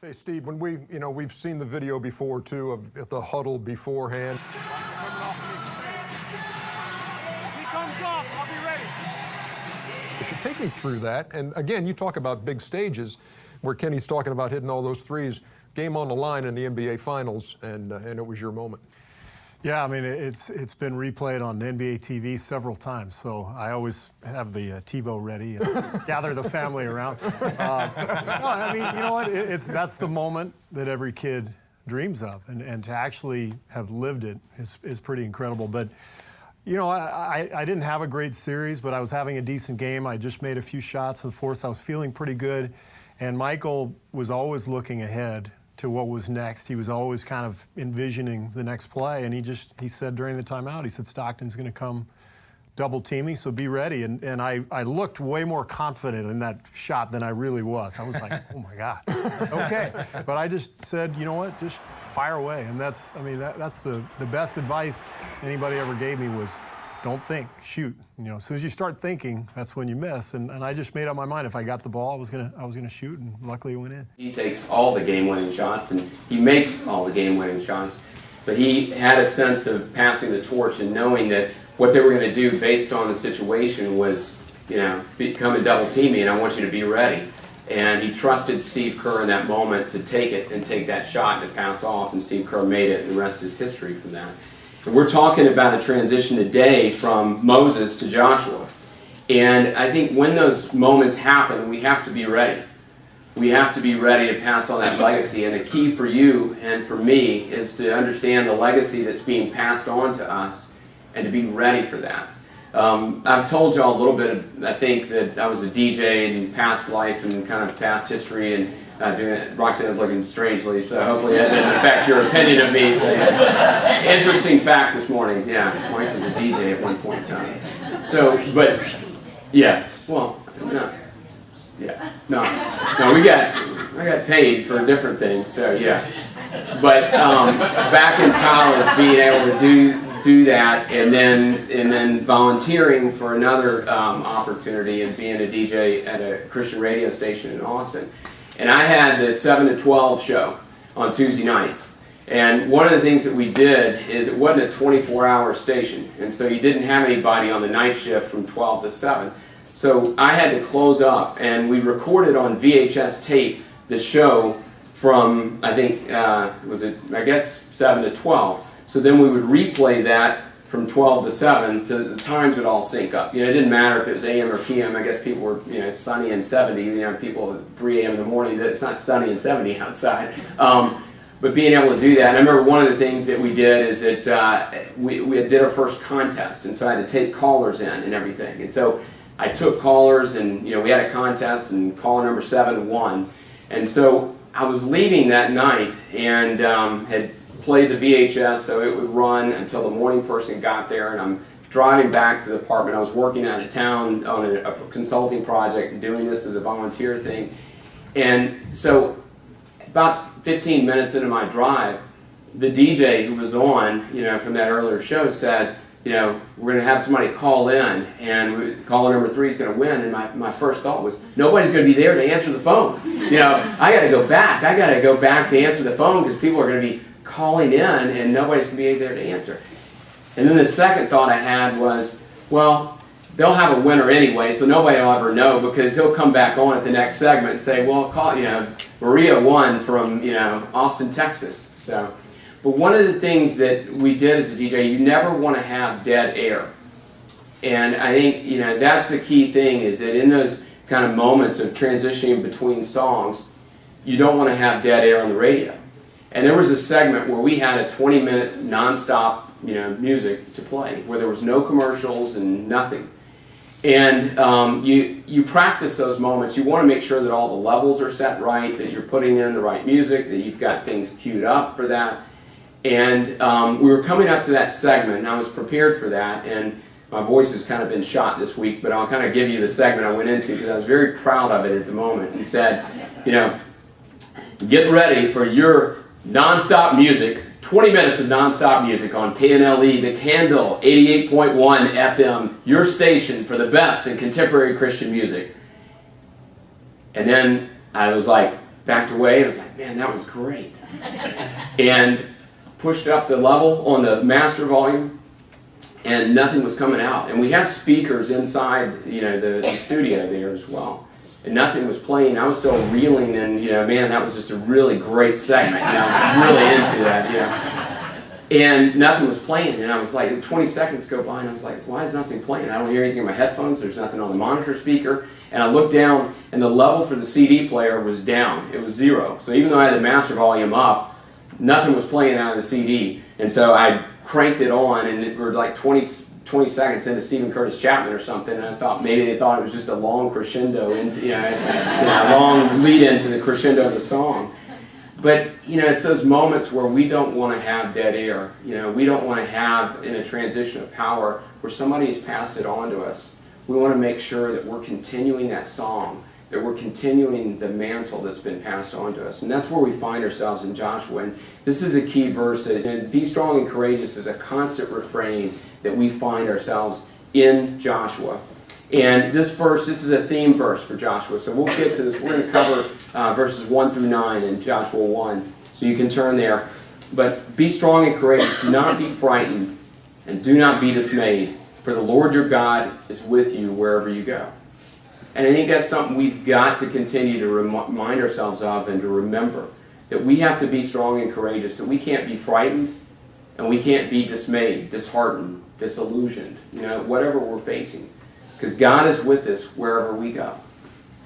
Hey, Steve, when we've seen the video before, too, of the huddle beforehand. If he comes off, I'll be ready. You should take me through that. And again, you talk about big stages where Kenny's talking about hitting all those threes. Game on the line in the NBA Finals, and it was your moment. Yeah, I mean, it's been replayed on NBA TV several times, so I always have the TiVo ready and gather the family around. No, I mean, you know what? That's the moment that every kid dreams of, and to actually have lived it is pretty incredible. But, you know, I didn't have a great series, but I was having a decent game. I just made a few shots in the fourth. I was feeling pretty good, and Michael was always looking ahead to what was next. He was always kind of envisioning the next play, and he said during the timeout, he said, Stockton's going to come double team me, so be ready. And I looked way more confident in that shot than I really was. I was like, oh my God, okay. But I just said, you know what, just fire away. And that's the best advice anybody ever gave me was, don't think, shoot. You know, as soon as you start thinking, that's when you miss. And I just made up my mind. If I got the ball, I was gonna shoot, and luckily it went in. He takes all the game-winning shots, and he makes all the game-winning shots. But he had a sense of passing the torch and knowing that what they were going to do based on the situation was, you know, come and double team me, and I want you to be ready. And he trusted Steve Kerr in that moment to take it and take that shot and to pass off, and Steve Kerr made it, and the rest is history from that. And we're talking about a transition today from Moses to Joshua. And I think when those moments happen, we have to be ready. We have to be ready to pass on that legacy. And the key for you and for me is to understand the legacy that's being passed on to us and to be ready for that. I've told y'all a little bit, I think, that I was a DJ in past life and kind of past history, and doing it. Roxanne's looking strangely, so hopefully that didn't affect your opinion of me. So, yeah. Interesting fact this morning. Yeah, Mike was a DJ at one point in time. So, but, yeah, well, no. Yeah, no, I got paid for different things, so yeah. But back in college, being able to do that, and then volunteering for another opportunity and being a DJ at a Christian radio station in Austin. And I had the 7 to 12 show on Tuesday nights. And one of the things that we did is it wasn't a 24-hour station, and so you didn't have anybody on the night shift from 12 to 7. So I had to close up, and we recorded on VHS tape the show from, I think, I guess 7 to 12. So then we would replay that from 12 to 7 to the times would all sync up. You know, it didn't matter if it was AM or PM. I guess people were, you know, sunny and 70. You know, people at 3 a.m. in the morning, it's not sunny and 70 outside. But being able to do that, and I remember one of the things that we did is that we did our first contest, and so I had to take callers in and everything. And so I took callers, and you know, we had a contest, and caller number 7 won. And so I was leaving that night and had played the VHS, so it would run until the morning person got there, and I'm driving back to the apartment. I was working out of town on a consulting project and doing this as a volunteer thing. And so about 15 minutes into my drive, the DJ who was on, you know, from that earlier show said, you know, we're going to have somebody call in, and caller number 3 is going to win. And my first thought was, nobody's going to be there to answer the phone. You know, I got to go back. I got to go back to answer the phone because people are going to be calling in and nobody's going to be there to answer. And then the second thought I had was, well, they'll have a winner anyway, so nobody will ever know because he'll come back on at the next segment and say, well, you know, Maria won from, you know, Austin, Texas. So, but one of the things that we did as a DJ, you never want to have dead air. And I think, you know, that's the key thing, is that in those kind of moments of transitioning between songs, you don't want to have dead air on the radio. And there was a segment where we had a 20-minute non-stop, you know, music to play, where there was no commercials and nothing. And you practice those moments. You want to make sure that all the levels are set right, that you're putting in the right music, that you've got things queued up for that. And we were coming up to that segment, and I was prepared for that. And my voice has kind of been shot this week, but I'll kind of give you the segment I went into because I was very proud of it at the moment. And said, you know, get ready for your non-stop music, 20 minutes of non-stop music on KNLE, the Candle, 88.1 FM, your station for the best in contemporary Christian music. And then I was like, backed away, and I was like, man, that was great. And pushed up the level on the master volume, and nothing was coming out. And we have speakers inside, the studio there as well. And nothing was playing. I was still reeling, and man, that was just a really great segment. I was really into that, And nothing was playing, and I was like, 20 seconds go by, and I was like, why is nothing playing? I don't hear anything in my headphones. There's nothing on the monitor speaker. And I looked down, and the level for the CD player was down. It was 0. So even though I had the master volume up, nothing was playing out of the CD. And so I cranked it on, and it were like 20 seconds into Stephen Curtis Chapman or something, and I thought maybe they thought it was just a long crescendo into, a long lead into the crescendo of the song. But, it's those moments where we don't want to have dead air. We don't want to have, in a transition of power, where somebody has passed it on to us. We want to make sure that we're continuing that song, that we're continuing the mantle that's been passed on to us. And that's where we find ourselves in Joshua. And this is a key verse. And be strong and courageous is a constant refrain that we find ourselves in Joshua. And this is a theme verse for Joshua. So we'll get to this. We're going to cover verses 1 through 9 in Joshua 1. So you can turn there. But be strong and courageous. Do not be frightened, and do not be dismayed. For the Lord your God is with you wherever you go. And I think that's something we've got to continue to remind ourselves of and to remember. That we have to be strong and courageous. That we can't be frightened, and we can't be dismayed, disheartened, disillusioned, whatever we're facing. Because God is with us wherever we go.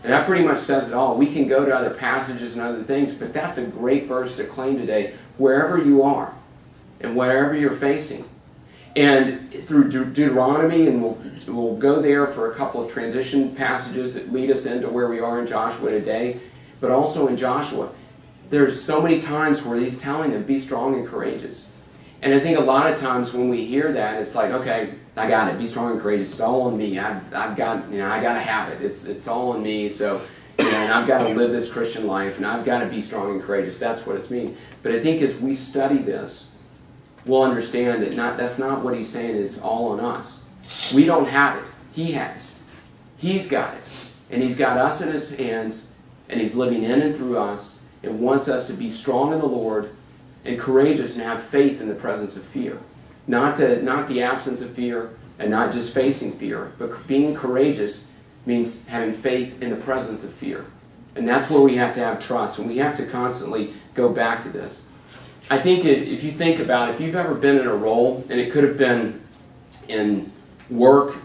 And that pretty much says it all. We can go to other passages and other things, but that's a great verse to claim today, wherever you are and wherever you're facing. And through Deuteronomy, and we'll go there for a couple of transition passages that lead us into where we are in Joshua today, but also in Joshua, there's so many times where he's telling them, be strong and courageous. And I think a lot of times when we hear that, it's like, okay, I got it. Be strong and courageous. It's all on me. I've got, I got to have it. It's all on me. So, and I've got to live this Christian life, and I've got to be strong and courageous. That's what it's mean. But I think as we study this, we'll understand that that's not what he's saying. It's all on us. We don't have it. He has. He's got it. And he's got us in his hands, and he's living in and through us, and wants us to be strong in the Lord and courageous and have faith in the presence of fear. Not the absence of fear and not just facing fear, but being courageous means having faith in the presence of fear. And that's where we have to have trust, and we have to constantly go back to this. I think if you think about it, if you've ever been in a role, and it could have been in work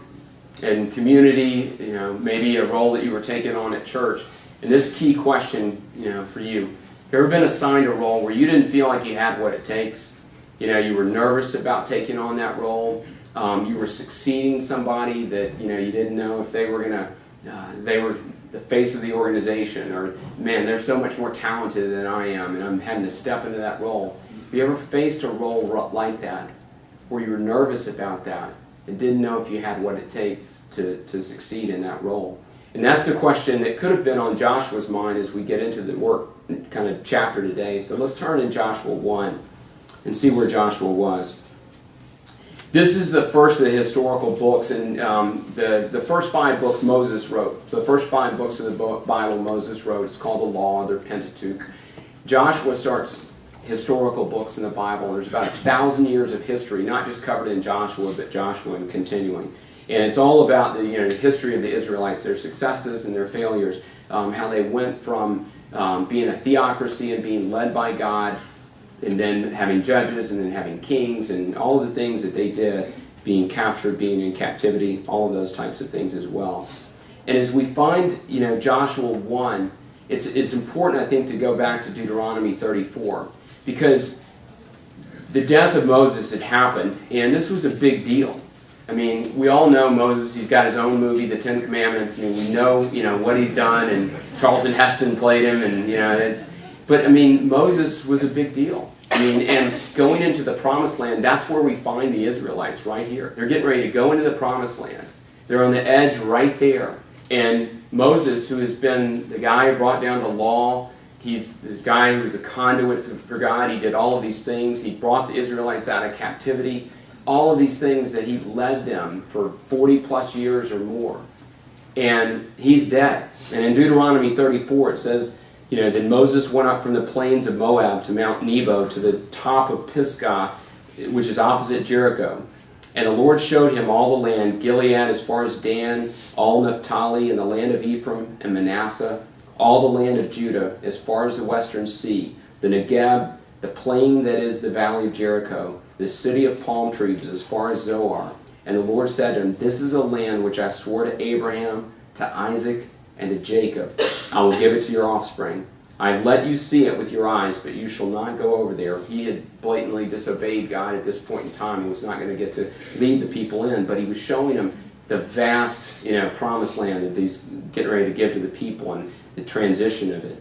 and community, maybe a role that you were taking on at church, and this key question, for you, have you ever been assigned a role where you didn't feel like you had what it takes? You were nervous about taking on that role. You were succeeding somebody that you didn't know if they were they were the face of the organization, or man, they're so much more talented than I am, and I'm having to step into that role. Have you ever faced a role like that, where you were nervous about that and didn't know if you had what it takes to succeed in that role? And that's the question that could have been on Joshua's mind as we get into the work kind of chapter today. So let's turn in Joshua 1 and see where Joshua was. This is the first of the historical books, and the first 5 books Moses wrote. So the first 5 books of the Bible Moses wrote. It's called the Law, the Pentateuch. Joshua starts historical books in the Bible. There's about 1,000 years of history, not just covered in Joshua, but Joshua and continuing. And it's all about the history of the Israelites, their successes and their failures, how they went from being a theocracy and being led by God, and then having judges, and then having kings, and all of the things that they did, being captured, being in captivity, all of those types of things as well. And as we find, Joshua 1, it's important, I think, to go back to Deuteronomy 34, because the death of Moses had happened, and this was a big deal. I mean, we all know Moses. He's got his own movie, The Ten Commandments. I mean, we know, what he's done, and Charlton Heston played him, and, but, I mean, Moses was a big deal. I mean, and going into the Promised Land, that's where we find the Israelites, right here. They're getting ready to go into the Promised Land. They're on the edge right there. And Moses, who has been the guy who brought down the law, he's the guy who was the conduit for God. He did all of these things. He brought the Israelites out of captivity. All of these things that he led them for 40 plus years or more. And he's dead. And in Deuteronomy 34 it says Then Moses went up from the plains of Moab to Mount Nebo to the top of Pisgah, which is opposite Jericho. And the Lord showed him all the land, Gilead as far as Dan, all Naphtali, and the land of Ephraim and Manasseh, all the land of Judah as far as the western sea, the Negeb, the plain that is the valley of Jericho, the city of palm trees as far as Zoar. And the Lord said to him, this is a land which I swore to Abraham, to Isaac, and to Jacob. I will give it to your offspring. I have let you see it with your eyes, but you shall not go over there. He had blatantly disobeyed God at this point in time. He was not going to get to lead the people in, but he was showing them the vast, promised land that he's getting ready to give to the people and the transition of it.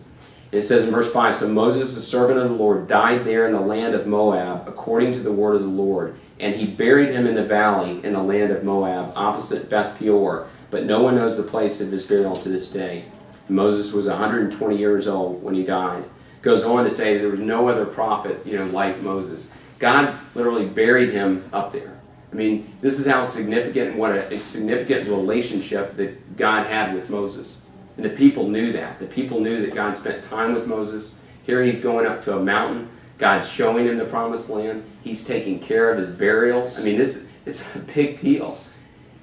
And it says in verse 5, so Moses, the servant of the Lord, died there in the land of Moab, according to the word of the Lord. And he buried him in the valley in the land of Moab, opposite Beth Peor. But no one knows the place of his burial to this day. And Moses was 120 years old when he died. Goes on to say there was no other prophet, like Moses. God literally buried him up there. I mean, this is how significant and what a significant relationship that God had with Moses. And the people knew that. The people knew that God spent time with Moses. Here he's going up to a mountain. God's showing him the promised land. He's taking care of his burial. I mean, it's a big deal.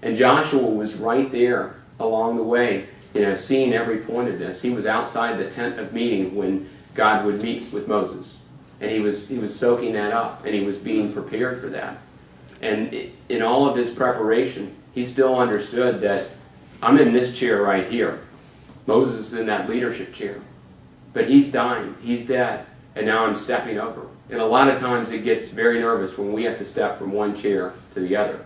And Joshua was right there along the way, seeing every point of this. He was outside the tent of meeting when God would meet with Moses. And he was soaking that up, and he was being prepared for that. And in all of his preparation, he still understood that I'm in this chair right here. Moses is in that leadership chair. But he's dying, he's dead, and now I'm stepping over. And a lot of times it gets very nervous when we have to step from one chair to the other.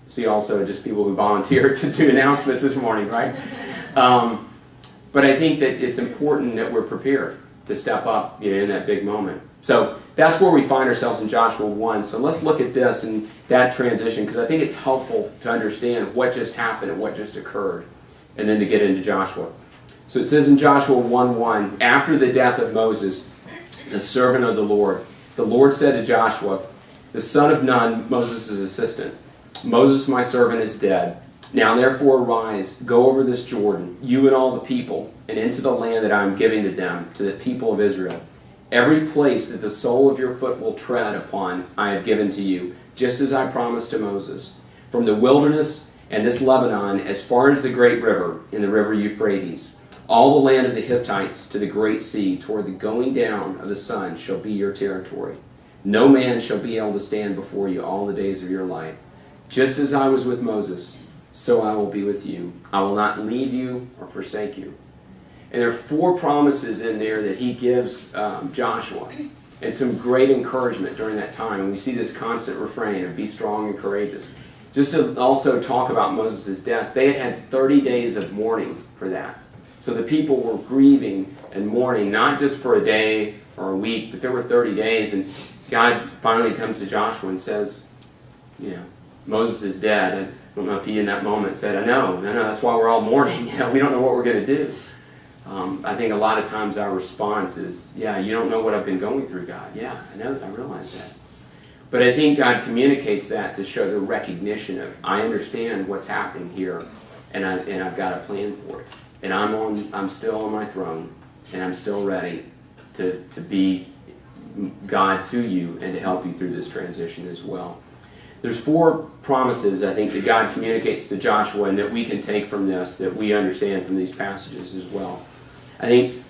See also just people who volunteered to do announcements this morning, right? But I think that it's important that we're prepared to step up in that big moment. So that's where we find ourselves in Joshua 1. So let's look at this and that transition, because I think it's helpful to understand what just happened and what just occurred, and then to get into Joshua. So it says in Joshua 1:1, after the death of Moses, the servant of the Lord said to Joshua, the son of Nun, Moses' assistant, Moses, my servant, is dead. Now therefore arise, go over this Jordan, you and all the people, and into the land that I am giving to them, to the people of Israel. Every place that the sole of your foot will tread upon, I have given to you, just as I promised to Moses. From the wilderness and this Lebanon, as far as the great river, in the river Euphrates, all the land of the Hittites to the great sea, toward the going down of the sun, shall be your territory. No man shall be able to stand before you all the days of your life. Just as I was with Moses, so I will be with you. I will not leave you or forsake you. And there are 4 promises in there that he gives Joshua, and some great encouragement during that time. And we see this constant refrain of be strong and courageous. Just to also talk about Moses' death, they had 30 days of mourning for that. So the people were grieving and mourning, not just for a day or a week, but there were 30 days. And God finally comes to Joshua and says, Moses is dead. And I don't know if he in that moment said, no, that's why we're all mourning. We don't know what we're going to do. I think a lot of times our response is, you don't know what I've been going through, God. Yeah, I know, I realize that. But I think God communicates that to show the recognition of, I understand what's happening here, and I've got a plan for it. And I'm still on my throne, and I'm still ready to be God to you and to help you through this transition as well. There's 4 promises, I think, that God communicates to Joshua and that we can take from this, that we understand from these passages as well. I think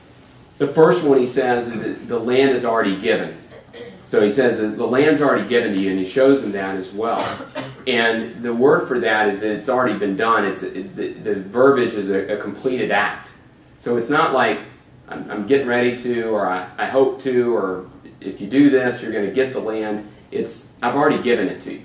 the first one he says that the land is already given. So he says that the land's already given to you, and he shows them that as well. And the word for that is that it's already been done. The verbiage is a completed act. So it's not like I'm getting ready to, or I hope to, or if you do this, you're going to get the land. It's I've already given it to you.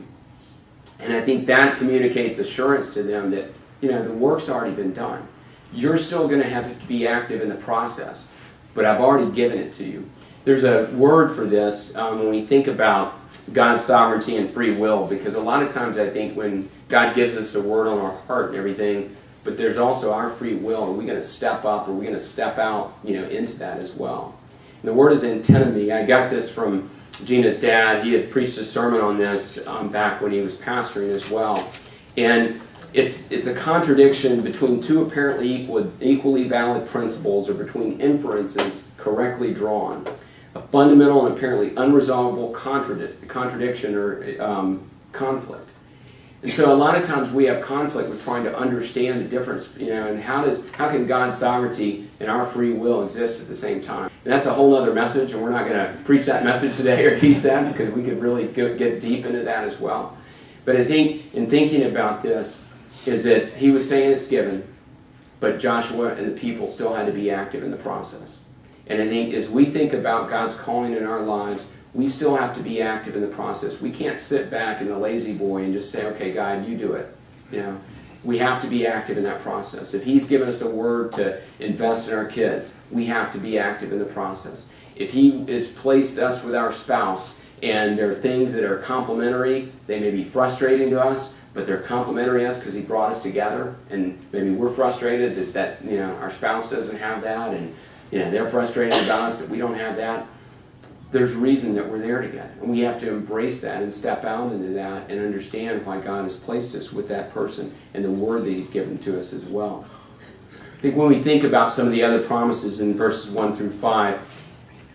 And I think that communicates assurance to them that, the work's already been done. You're still going to have to be active in the process, but I've already given it to you. There's a word for this when we think about God's sovereignty and free will, because a lot of times I think when God gives us a word on our heart and everything, but there's also our free will. Are we going to step up? Are we going to step out, into that as well? And the word is antinomy. I got this from Gina's dad. He had preached a sermon on this back when he was pastoring as well. And it's a contradiction between two apparently equally valid principles, or between inferences correctly drawn. A fundamental and apparently unresolvable contradiction or conflict. And so a lot of times we have conflict with trying to understand the difference, and how can God's sovereignty and our free will exist at the same time? And that's a whole other message, and we're not going to preach that message today or teach that, because we could really get deep into that as well. But I think in thinking about this is that he was saying it's given, but Joshua and the people still had to be active in the process. And I think as we think about God's calling in our lives, we still have to be active in the process. We can't sit back in the lazy boy and just say, okay, God, you do it. We have to be active in that process. If he's given us a word to invest in our kids, we have to be active in the process. If he has placed us with our spouse and there are things that are complementary, they may be frustrating to us, but they're complementary to us because he brought us together, and maybe we're frustrated that our spouse doesn't have that, and they're frustrated about us that we don't have that. There's reason that we're there together, and we have to embrace that and step out into that and understand why God has placed us with that person and the word that he's given to us as well. I think when we think about some of the other promises in verses 1 through 5,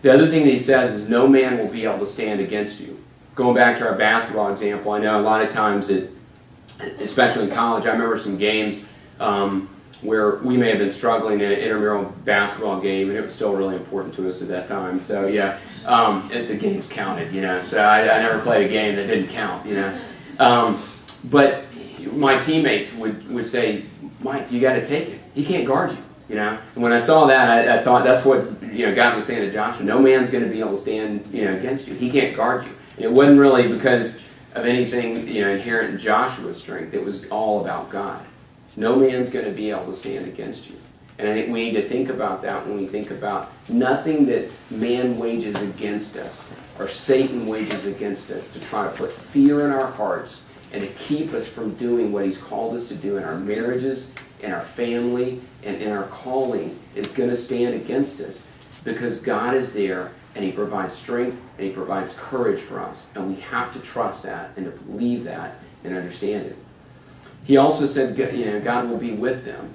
the other thing that he says is no man will be able to stand against you. Going back to our basketball example, I know a lot of times, especially in college, I remember some games where we may have been struggling in an intramural basketball game, and it was still really important to us at that time. So yeah, the games counted, So I never played a game that didn't count, But my teammates would say, Mike, you got to take it. He can't guard you, And when I saw that, I thought that's what God was saying to Joshua. No man's going to be able to stand, against you. He can't guard you. And it wasn't really because of anything, inherent in Joshua's strength. It was all about God. No man's going to be able to stand against you. And I think we need to think about that when we think about nothing that man wages against us or Satan wages against us to try to put fear in our hearts and to keep us from doing what he's called us to do in our marriages, in our family, and in our calling is going to stand against us, because God is there and he provides strength and he provides courage for us. And we have to trust that and to believe that and understand it. He also said, God will be with them.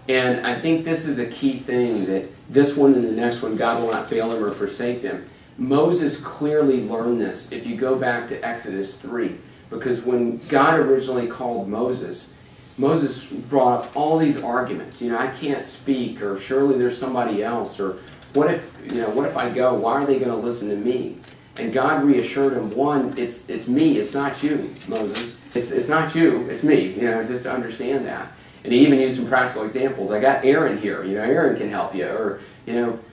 And I think this is a key thing, that this one and the next one, God will not fail them or forsake them. Moses clearly learned this if you go back to Exodus 3. Because when God originally called Moses, Moses brought up all these arguments. I can't speak, or surely there's somebody else, or what if I go? Why are they going to listen to me? And God reassured him, one, it's me, it's not you, Moses. It's not you, it's me, just to understand that. And he even used some practical examples. I got Aaron here, Aaron can help you, or,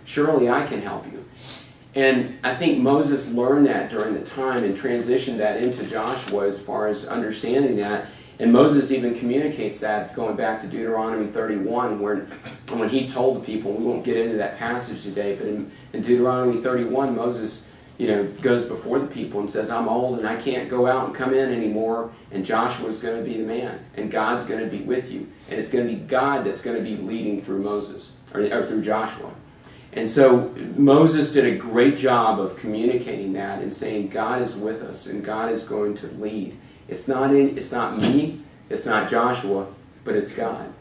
surely I can help you. And I think Moses learned that during the time and transitioned that into Joshua as far as understanding that. And Moses even communicates that going back to Deuteronomy 31, when he told the people, we won't get into that passage today, but in Deuteronomy 31, Moses goes before the people and says, I'm old and I can't go out and come in anymore, and Joshua's going to be the man, and God's going to be with you, and it's going to be God that's going to be leading through Moses, or through Joshua. And so Moses did a great job of communicating that and saying God is with us and God is going to lead. It's not me, it's not Joshua, but it's God.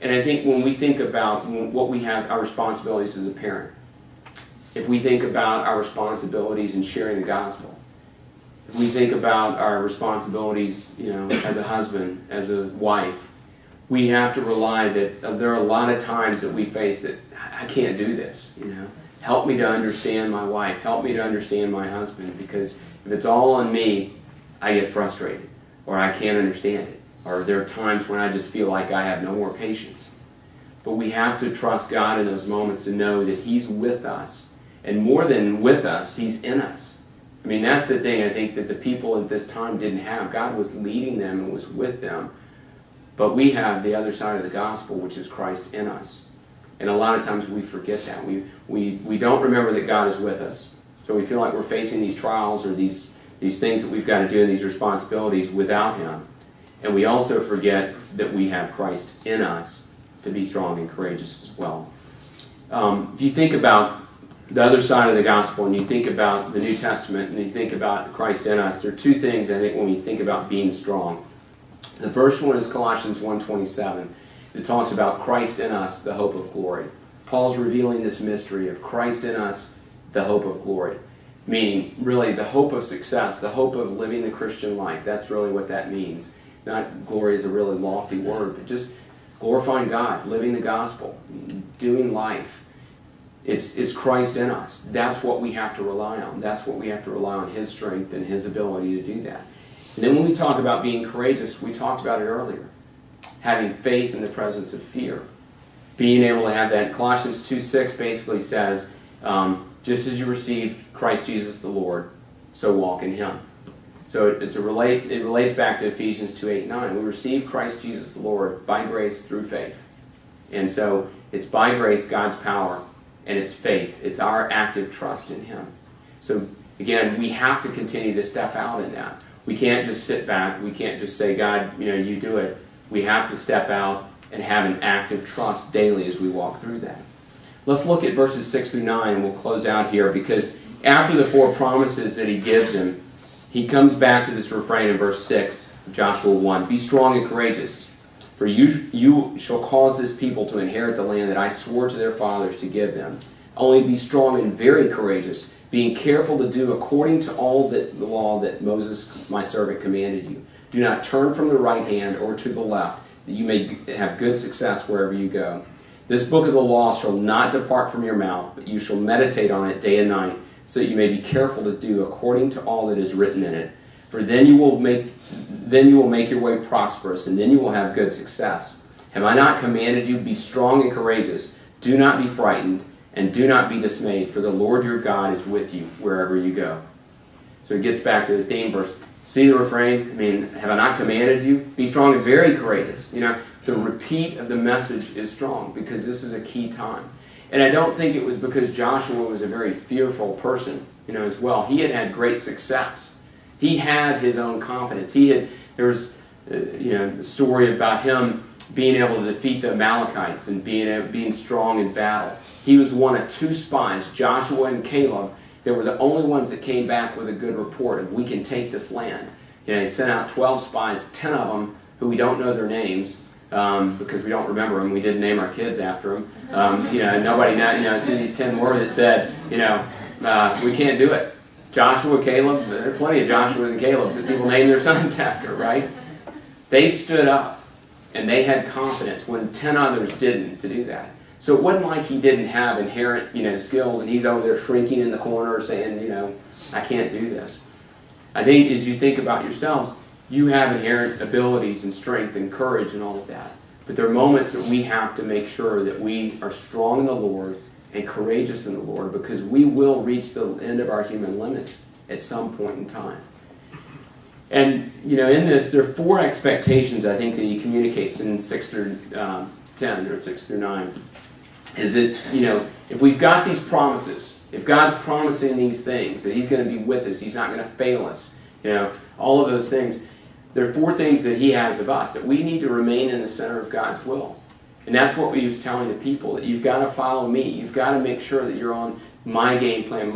And I think when we think about what we have, our responsibilities as a parent, if we think about our responsibilities in sharing the gospel, if we think about our responsibilities, as a husband, as a wife, we have to rely that there are a lot of times that we face that I can't do this, Help me to understand my wife. Help me to understand my husband, because if it's all on me, I get frustrated, or I can't understand it, or there are times when I just feel like I have no more patience. But we have to trust God in those moments to know that he's with us. And more than with us, he's in us. I mean, that's the thing I think that the people at this time didn't have. God was leading them and was with them. But we have the other side of the gospel, which is Christ in us. And a lot of times we forget that. We don't remember that God is with us. So we feel like we're facing these trials or these things that we've got to do and these responsibilities without him. And we also forget that we have Christ in us to be strong and courageous as well. If you think about the other side of the gospel and you think about the New Testament and you think about Christ in us, there are two things I think when we think about being strong. The first one is Colossians 1:27. It talks about Christ in us, the hope of glory. Paul's revealing this mystery of Christ in us, the hope of glory. Meaning, really, the hope of success, the hope of living the Christian life. That's really what that means. Not glory is a really lofty word, but just glorifying God, living the gospel, doing life. It's Christ in us. That's what we have to rely on. That's what we have to rely on, His strength and His ability to do that. And then when we talk about being courageous, we talked about it earlier. Having faith in the presence of fear. Being able to have that. Colossians 2:6 basically says, just as you received Christ Jesus the Lord, so walk in Him. So it relates back to Ephesians 2:8-9. We receive Christ Jesus the Lord by grace through faith. And so it's by grace, God's power, and it's faith. It's our active trust in Him. So again, we have to continue to step out in that. We can't just sit back. We can't just say, God, you do it. We have to step out and have an active trust daily as we walk through that. Let's look at verses 6-9, and we'll close out here, because after the 4 promises that He gives him, He comes back to this refrain in verse 6, Joshua 1. Be strong and courageous, for you shall cause this people to inherit the land that I swore to their fathers to give them. Only be strong and very courageous, being careful to do according to all the law that Moses, my servant, commanded you. Do not turn from the right hand or to the left, that you may have good success wherever you go. This book of the law shall not depart from your mouth, but you shall meditate on it day and night, so that you may be careful to do according to all that is written in it. For then you will make your way prosperous, and then you will have good success. Have I not commanded you, be strong and courageous? Do not be frightened, and do not be dismayed, for the Lord your God is with you wherever you go. So it gets back to the theme verse. See the refrain? Have I not commanded you? Be strong and very courageous. The repeat of the message is strong, because this is a key time. And I don't think it was because Joshua was a very fearful person, as well. He had great success. He had his own confidence. There was, the story about him being able to defeat the Amalekites and being strong in battle. He was one of 2 spies, Joshua and Caleb, that were the only ones that came back with a good report of, we can take this land. They sent out 12 spies, 10 of them who we don't know their names, because we don't remember them. We didn't name our kids after them. Nobody knows who these 10 were that said, we can't do it. Joshua, Caleb, there are plenty of Joshuas and Calebs that people name their sons after, right? They stood up, and they had confidence when 10 others didn't to do that. So it wasn't like he didn't have inherent, skills, and he's over there shrinking in the corner saying, I can't do this. I think as you think about yourselves, you have inherent abilities and strength and courage and all of that. But there are moments that we have to make sure that we are strong in the Lord and courageous in the Lord, because we will reach the end of our human limits at some point in time. And, in this, there are 4 expectations, I think, that he communicates in 6-10 or 6-9. Is that, if we've got these promises, if God's promising these things, that He's going to be with us, He's not going to fail us, all of those things, there are 4 things that He has of us, that we need to remain in the center of God's will. And that's what He was telling the people, that you've got to follow me. You've got to make sure that you're on my game plan,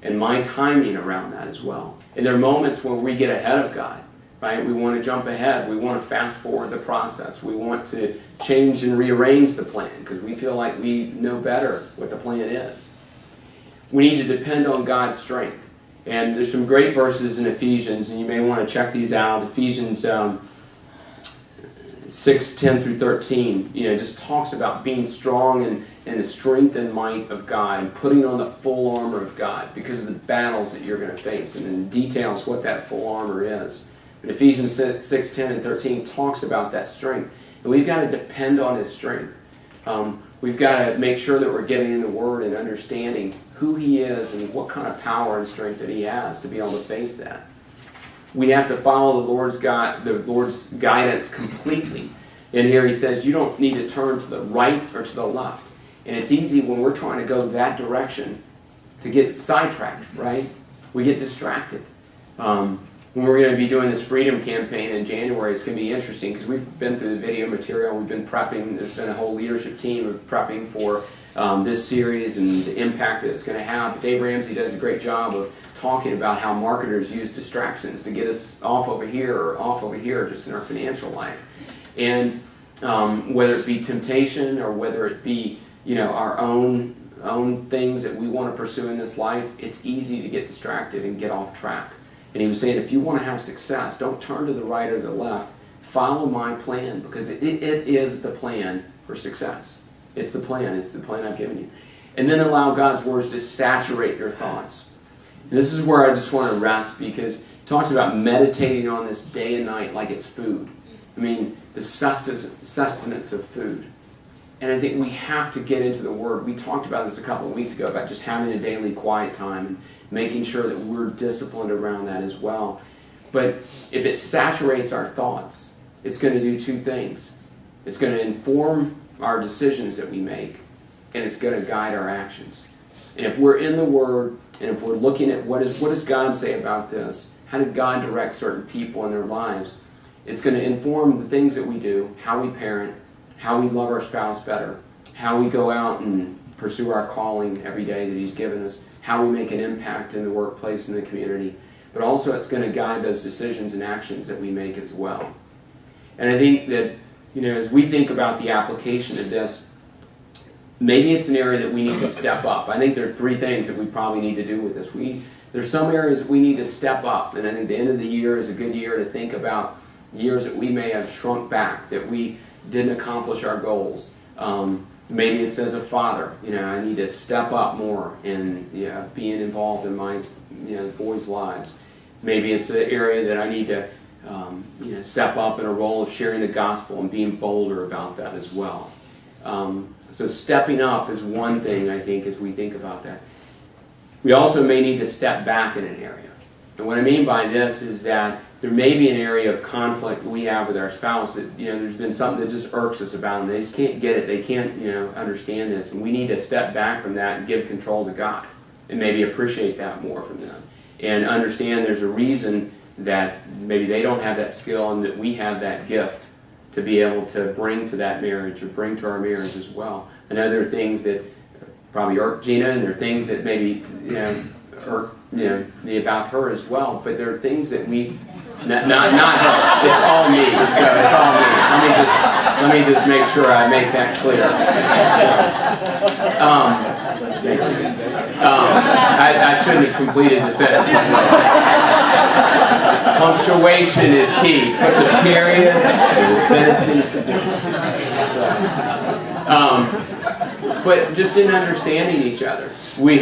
and my timing around that as well. And there are moments when we get ahead of God, right? We want to jump ahead. We want to fast forward the process. We want to change and rearrange the plan because we feel like we know better what the plan is. We need to depend on God's strength. And there's some great verses in Ephesians, and you may want to check these out. Ephesians 6:10-13, just talks about being strong and the strength and might of God and putting on the full armor of God because of the battles that you're going to face, and then details what that full armor is. But Ephesians 6:10-13 talks about that strength. And we've got to depend on His strength. We've got to make sure that we're getting in the Word and understanding who He is and what kind of power and strength that He has to be able to face that. We have to follow the Lord's guidance completely. And here he says you don't need to turn to the right or to the left. And it's easy when we're trying to go that direction to get sidetracked, right? We get distracted. When we're going to be doing this Freedom campaign in January, it's going to be interesting because we've been through the video material, we've been prepping, there's been a whole leadership team of prepping for this series and the impact that it's going to have. Dave Ramsey does a great job of talking about how marketers use distractions to get us off over here or off over here just in our financial life. And whether it be temptation or whether it be, you know, our own things that we want to pursue in this life, it's easy to get distracted and get off track. And he was saying, if you want to have success, don't turn to the right or the left. Follow my plan, because it is the plan for success. It's the plan. It's the plan I've given you. And then allow God's words to saturate your thoughts. And this is where I just want to rest, because it talks about meditating on this day and night like it's food. I mean, the sustenance of food. And I think we have to get into the Word. We talked about this a couple of weeks ago, about just having a daily quiet time and making sure that we're disciplined around that as well. But if it saturates our thoughts, it's going to do two things. It's going to inform our decisions that we make, and it's going to guide our actions. And if we're in the Word, and if we're looking at what does God say about this, how did God direct certain people in their lives, it's going to inform the things that we do, how we parent, how we love our spouse better, how we go out and pursue our calling every day that He's given us, how we make an impact in the workplace and the community. But also it's going to guide those decisions and actions that we make as well. And I think that, you know, as we think about the application of this, maybe it's an area that we need to step up. I think there are three things that we probably need to do with this. There's some areas that we need to step up, and I think the end of the year is a good year to think about years that we may have shrunk back, that we didn't accomplish our goals. Maybe it's as a father, you know, I need to step up more in being involved in my boys' lives. Maybe it's an area that I need to step up in a role of sharing the gospel and being bolder about that as well. So stepping up is one thing, I think, as we think about that. We also may need to step back in an area. And what I mean by this is that there may be an area of conflict we have with our spouse that, you know, there's been something that just irks us about them. They just can't get it. They can't, understand this. And we need to step back from that and give control to God and maybe appreciate that more from them. And understand there's a reason that maybe they don't have that skill and that we have that gift to be able to bring to that marriage or bring to our marriage as well. I know there are things that probably irk Gina, and there are things that maybe, irk me about her as well, but there are things that we, not her, it's all me, so it's all me. Let me just make sure I make that clear. I shouldn't have completed the sentence. Punctuation is key. Put the period and the sentence needs to do. But just in understanding each other, we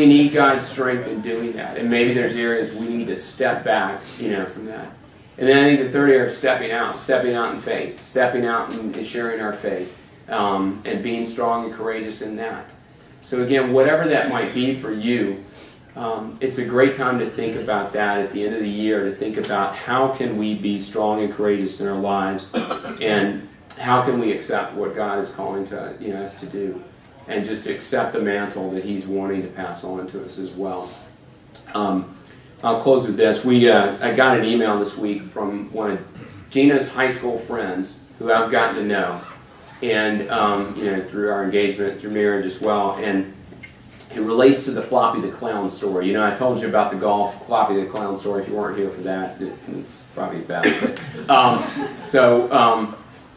need God's strength in doing that. And maybe there's areas we need to step back, from that. And then I think the third area is stepping out in faith, stepping out and sharing our faith, and being strong and courageous in that. So again, whatever that might be for you, it's a great time to think about that at the end of the year, to think about how can we be strong and courageous in our lives, and how can we accept what God is calling to us to do, and just accept the mantle that He's wanting to pass on to us as well. I'll close with this. I got an email this week from one of Gina's high school friends who I've gotten to know, and through our engagement, through marriage as well, and it relates to the Floppy the Clown story. I told you about the golf Floppy the Clown story. If you weren't here for that, it's probably best.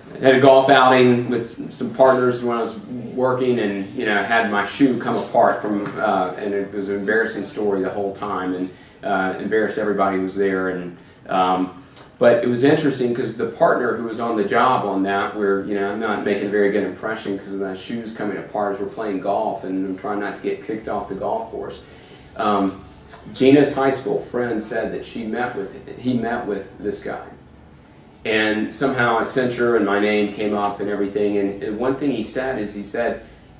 I had a golf outing with some partners when I was working, and I had my shoe come apart and it was an embarrassing story the whole time, and embarrassed everybody who was there. And but it was interesting because the partner who was on the job on that, where I'm not making a very good impression because of my shoes coming apart as we're playing golf, and I'm trying not to get kicked off the golf course. Gina's high school friend said that he met with this guy. And somehow Accenture and my name came up and everything. And one thing he said is,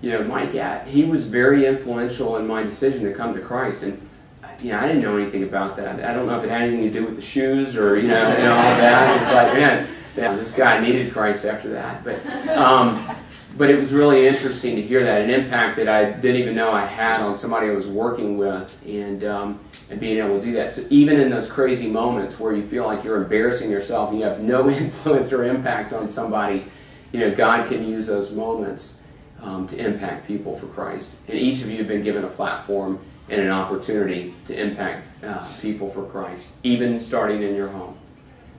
Mike, he was very influential in my decision to come to Christ. And I didn't know anything about that. I don't know if it had anything to do with the shoes or and all that. It's like, man, this guy needed Christ after that. But it was really interesting to hear that, an impact that I didn't even know I had on somebody I was working with, and being able to do that. So even in those crazy moments where you feel like you're embarrassing yourself and you have no influence or impact on somebody, God can use those moments to impact people for Christ. And each of you have been given a platform and an opportunity to impact people for Christ, even starting in your home.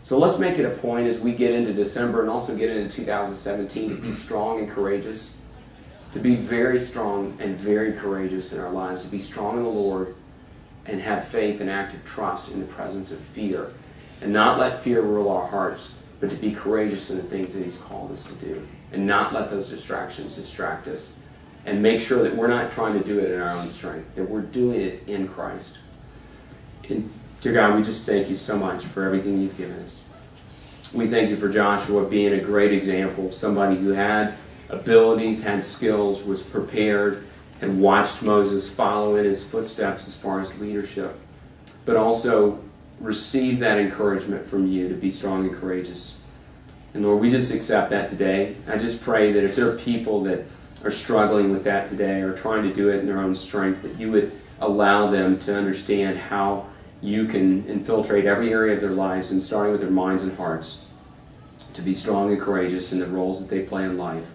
So let's make it a point as we get into December and also get into 2017 to be strong and courageous, to be very strong and very courageous in our lives, to be strong in the Lord and have faith and active trust in the presence of fear, and not let fear rule our hearts, but to be courageous in the things that He's called us to do, and not let those distractions distract us, and make sure that we're not trying to do it in our own strength, that we're doing it in Christ. And dear God, we just thank You so much for everything You've given us. We thank You for Joshua being a great example of somebody who had abilities, had skills, was prepared, and watched Moses follow in his footsteps as far as leadership, but also receive that encouragement from You to be strong and courageous. And Lord, we just accept that today. I just pray that if there are people that are struggling with that today or trying to do it in their own strength, that You would allow them to understand how You can infiltrate every area of their lives, and starting with their minds and hearts, to be strong and courageous in the roles that they play in life.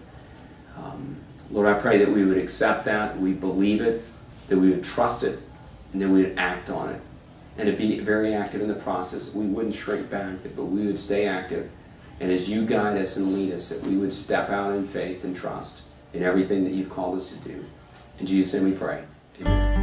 Lord, I pray that we would accept that, we believe it, that we would trust it, and that we would act on it. And to be very active in the process. We wouldn't shrink back, but we would stay active. And as You guide us and lead us, that we would step out in faith and trust in everything that You've called us to do. In Jesus' name we pray. Amen.